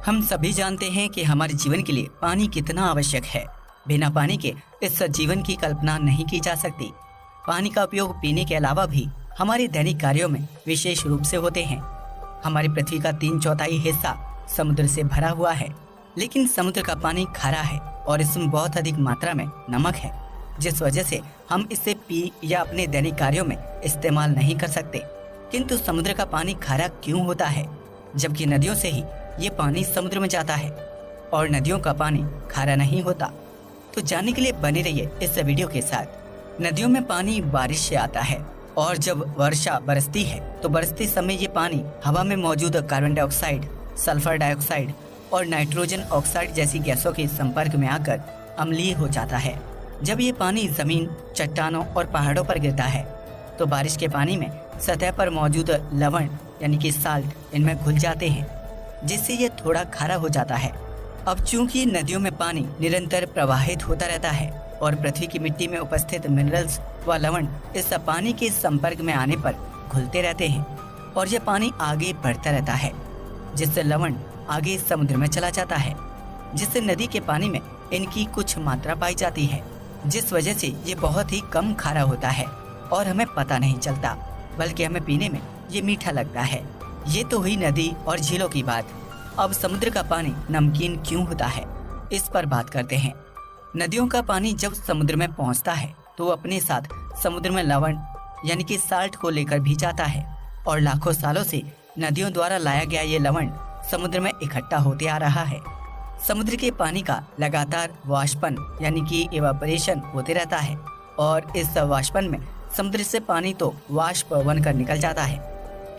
हम सभी जानते हैं कि हमारे जीवन के लिए पानी कितना आवश्यक है। बिना पानी के इस जीवन की कल्पना नहीं की जा सकती। पानी का उपयोग पीने के अलावा भी हमारे दैनिक कार्यों में विशेष रूप से होते हैं। हमारी पृथ्वी का 3/4 हिस्सा समुद्र से भरा हुआ है, लेकिन समुद्र का पानी खारा है और इसमें बहुत अधिक मात्रा में नमक है, जिस वजह से हम इसे पी या अपने दैनिक कार्यों में इस्तेमाल नहीं कर सकते। किंतु समुद्र का पानी खारा क्यों होता है, जबकि नदियों से ही ये पानी समुद्र में जाता है और नदियों का पानी खारा नहीं होता? तो जानने के लिए बने रहिए इस वीडियो के साथ। नदियों में पानी बारिश से आता है और जब वर्षा बरसती है तो बरसते समय ये पानी हवा में मौजूद कार्बन डाइऑक्साइड, सल्फर डाइऑक्साइड और नाइट्रोजन ऑक्साइड जैसी गैसों के संपर्क में आकर अम्लीय हो जाता है। जब ये पानी जमीन, चट्टानों और पहाड़ों पर गिरता है तो बारिश के पानी में सतह पर मौजूद लवण यानी कि साल्ट इनमें घुल जाते हैं, जिससे ये थोड़ा खारा हो जाता है। अब चूंकि नदियों में पानी निरंतर प्रवाहित होता रहता है और पृथ्वी की मिट्टी में उपस्थित मिनरल्स व लवण इस पानी के संपर्क में आने पर घुलते रहते हैं और यह पानी आगे बढ़ता रहता है, जिससे लवण आगे समुद्र में चला जाता है, जिससे नदी के पानी में इनकी कुछ मात्रा पाई जाती है, जिस वजह से ये बहुत ही कम खारा होता है और हमें पता नहीं चलता, बल्कि हमें पीने में ये मीठा लगता है। ये तो हुई नदी और झीलों की बात। अब समुद्र का पानी नमकीन क्यों होता है, इस पर बात करते हैं। नदियों का पानी जब समुद्र में पहुंचता है तो अपने साथ समुद्र में लवण यानी कि साल्ट को लेकर भी जाता है और लाखों सालों से नदियों द्वारा लाया गया ये लवण समुद्र में इकट्ठा होते आ रहा है। समुद्र के पानी का लगातार वाष्पन यानी कि इवापोरेशन होते रहता है और इस वाष्पन में समुद्र से पानी तो वाष्प बनकर निकल जाता है,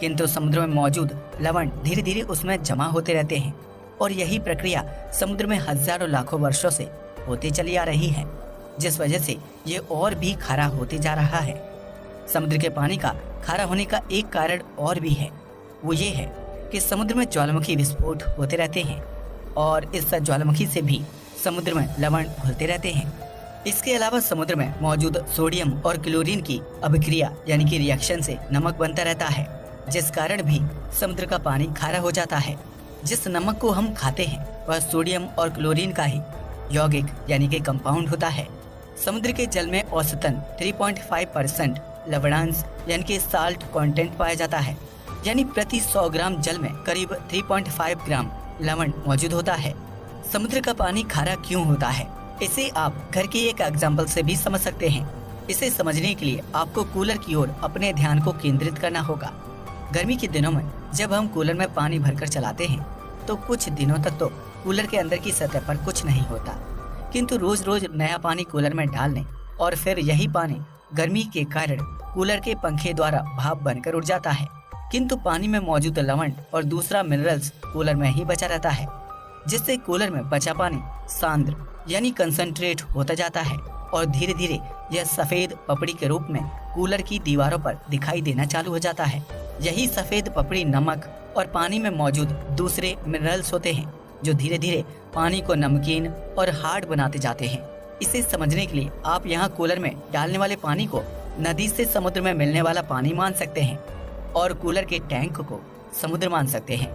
किंतु समुद्र में मौजूद लवण धीरे धीरे उसमें जमा होते रहते हैं और यही प्रक्रिया समुद्र में हजारों लाखों वर्षों से होती चली आ रही है, जिस वजह से ये और भी खारा होते जा रहा है। समुद्र के पानी का खारा होने का एक कारण और भी है, वो ये है कि समुद्र में ज्वालामुखी विस्फोट होते रहते हैं और इस ज्वालामुखी से भी समुद्र में लवण घुलते रहते हैं। इसके अलावा समुद्र में मौजूद सोडियम और क्लोरीन की अभिक्रिया यानी कि रिएक्शन से नमक बनता रहता है, जिस कारण भी समुद्र का पानी खारा हो जाता है। जिस नमक को हम खाते हैं वह सोडियम और क्लोरीन का ही यौगिक यानी कि कंपाउंड होता है। समुद्र के जल में औसतन 3.5% लवणांश यानी कि साल्ट कंटेंट पाया जाता है, यानी प्रति 100 ग्राम जल में करीब 3.5 ग्राम लवण मौजूद होता है। समुद्र का पानी खारा क्यों होता है, इसे आप घर के एक एग्जाम्पल से भी समझ सकते हैं। इसे समझने के लिए आपको कूलर की ओर अपने ध्यान को केंद्रित करना होगा। गर्मी के दिनों में जब हम कूलर में पानी भरकर चलाते हैं तो कुछ दिनों तक तो कूलर के अंदर की सतह पर कुछ नहीं होता, किंतु रोज रोज नया पानी कूलर में डालने और फिर यही पानी गर्मी के कारण कूलर के पंखे द्वारा भाप बनकर उड़ जाता है, किंतु पानी में मौजूद लवण और दूसरा मिनरल्स कूलर में ही बचा रहता है, जिससे कूलर में बचा पानी सांद्र यानी कंसंट्रेट होता जाता है और धीरे धीरे यह सफेद पपड़ी के रूप में कूलर की दीवारों पर दिखाई देना चालू हो जाता है। यही सफेद पपड़ी नमक और पानी में मौजूद दूसरे मिनरल्स होते हैं, जो धीरे धीरे पानी को नमकीन और हार्ड बनाते जाते हैं। इसे समझने के लिए आप यहाँ कूलर में डालने वाले पानी को नदी से समुद्र में मिलने वाला पानी मान सकते हैं और कूलर के टैंक को समुद्र मान सकते हैं,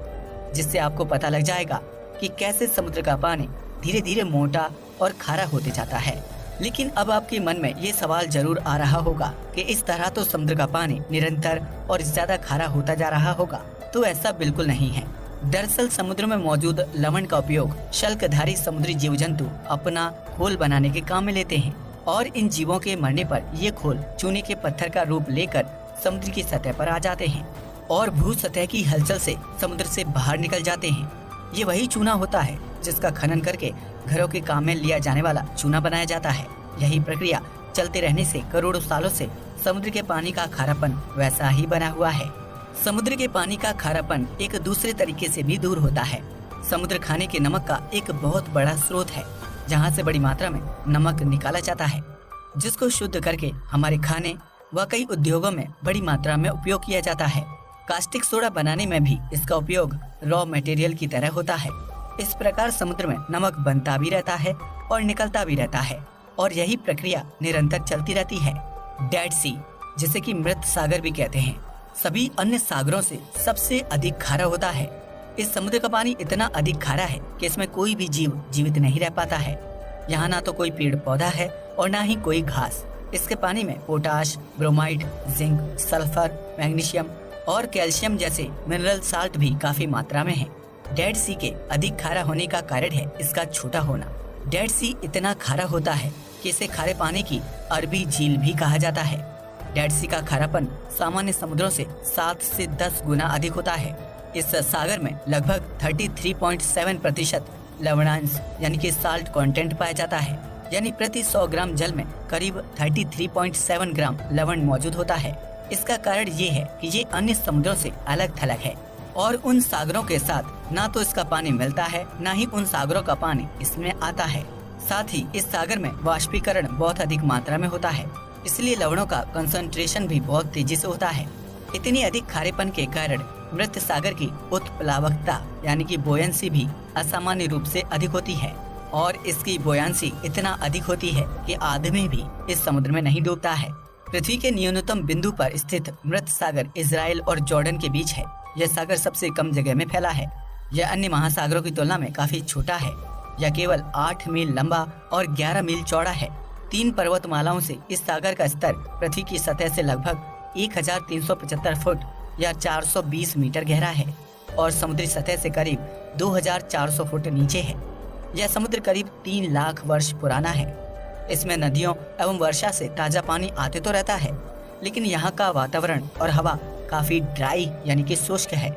जिससे आपको पता लग जाएगा कि कैसे समुद्र का पानी धीरे धीरे मोटा और खारा होते जाता है। लेकिन अब आपके मन में ये सवाल जरूर आ रहा होगा कि इस तरह तो समुद्र का पानी निरंतर और ज्यादा खारा होता जा रहा होगा। तो ऐसा बिल्कुल नहीं है। दरअसल समुद्र में मौजूद लवण का उपयोग शल्कधारी समुद्री जीव जंतु अपना खोल बनाने के काम में लेते हैं और इन जीवों के मरने पर ये खोल चूने के पत्थर का रूप लेकर समुद्र की सतह पर आ जाते हैं और भू सतह की हलचल से समुद्र से बाहर निकल जाते हैं। ये वही चूना होता है जिसका खनन करके घरों के काम में लिया जाने वाला चूना बनाया जाता है। यही प्रक्रिया चलते रहने से करोड़ों सालों से समुद्र के पानी का खारापन वैसा ही बना हुआ है। समुद्र के पानी का खारापन एक दूसरे तरीके से भी दूर होता है। समुद्र खाने के नमक का एक बहुत बड़ा स्रोत है, जहाँ से बड़ी मात्रा में नमक निकाला जाता है, जिसको शुद्ध करके हमारे खाने व कई उद्योगों में बड़ी मात्रा में उपयोग किया जाता है। कास्टिक सोडा बनाने में भी इसका उपयोग रॉ मटेरियल की तरह होता है। इस प्रकार समुद्र में नमक बनता भी रहता है और निकलता भी रहता है और यही प्रक्रिया निरंतर चलती रहती है। डेड सी, जिसे कि मृत सागर भी कहते हैं, सभी अन्य सागरों से सबसे अधिक खारा होता है। इस समुद्र का पानी इतना अधिक खारा है कि इसमें कोई भी जीव जीवित नहीं रह पाता है। यहाँ ना तो कोई पेड़ पौधा है और ना ही कोई घास। इसके पानी में potash, bromide, zinc, sulphur, magnesium और कैल्शियम जैसे मिनरल साल्ट भी काफी मात्रा में है। डेड सी के अधिक खारा होने का कारण है इसका छोटा होना। डेड सी इतना खारा होता है कि इसे खारे पानी की अरबी झील भी कहा जाता है। डेड सी का खारापन सामान्य समुद्रों से 7 से 10 गुना अधिक होता है। इस सागर में लगभग 33.7% लवणांश यानी कि साल्ट कंटेंट पाया जाता है। यानी प्रति 100 ग्राम जल में करीब 33.7 ग्राम लवण मौजूद होता है। इसका कारण ये है कि ये अन्य समुद्रों से अलग थलग है और उन सागरों के साथ ना तो इसका पानी मिलता है, ना ही उन सागरों का पानी इसमें आता है। साथ ही इस सागर में वाष्पीकरण बहुत अधिक मात्रा में होता है, इसलिए लवणों का कंसंट्रेशन भी बहुत तेजी से होता है। इतनी अधिक खारेपन के कारण मृत सागर की उत्प्लावकता यानी कि बोयंसी भी असामान्य रूप से अधिक होती है और इसकी बोयांसी इतना अधिक होती है कि आदमी भी इस समुद्र में नहीं डूबता है। पृथ्वी के न्यूनतम बिंदु पर स्थित मृत सागर इजराइल और जॉर्डन के बीच है। यह सागर सबसे कम जगह में फैला है। यह अन्य महासागरों की तुलना में काफी छोटा है। यह केवल 8 मील लंबा और 11 मील चौड़ा है। 3 पर्वतमालाओं से इस सागर का स्तर पृथ्वी की सतह से लगभग 1375 फुट या 420 मीटर गहरा है और समुद्री सतह से करीब 2400 फुट नीचे है। यह समुद्र करीब 3 लाख वर्ष पुराना है। इसमें नदियों एवं वर्षा से ताजा पानी आते तो रहता है, लेकिन यहाँ का वातावरण और हवा काफी ड्राई यानी कि शुष्क है,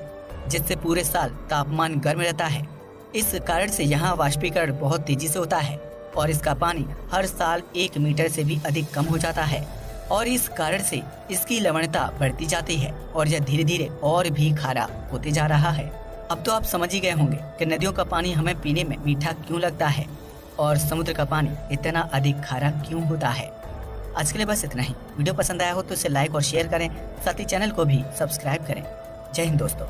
जिससे पूरे साल तापमान गर्म रहता है। इस कारण से यहाँ वाष्पीकरण बहुत तेजी से होता है और इसका पानी हर साल 1 मीटर से भी अधिक कम हो जाता है और इस कारण से इसकी लवणता बढ़ती जाती है और यह धीरे धीरे और भी खारा होते जा रहा है। अब तो आप समझ ही गए होंगे कि नदियों का पानी हमें पीने में मीठा क्यों लगता है और समुद्र का पानी इतना अधिक खारा क्यों होता है। आज के लिए बस इतना ही। वीडियो पसंद आया हो तो इसे लाइक और शेयर करें, साथ ही चैनल को भी सब्सक्राइब करें। जय हिंद दोस्तों।